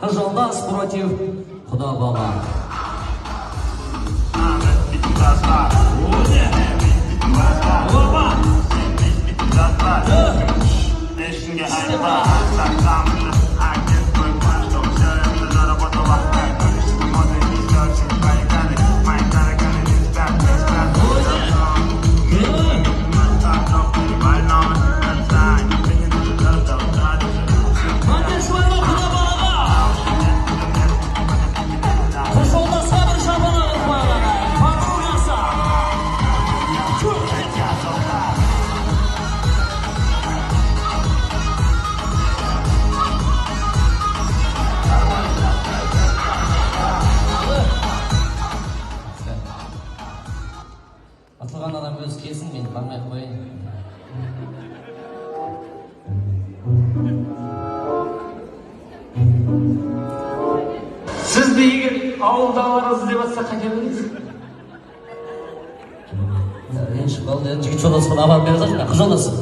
Жолдас против Худобова. Атылған адам өзі келсін, мен бармай қойын. Сізді егер ауылдағыларыңыз іздеп жатса қайтер едіңіз? Ренжіп қалды, жігіт жолдасыма апарып бере жатыр, қыз жолдасы.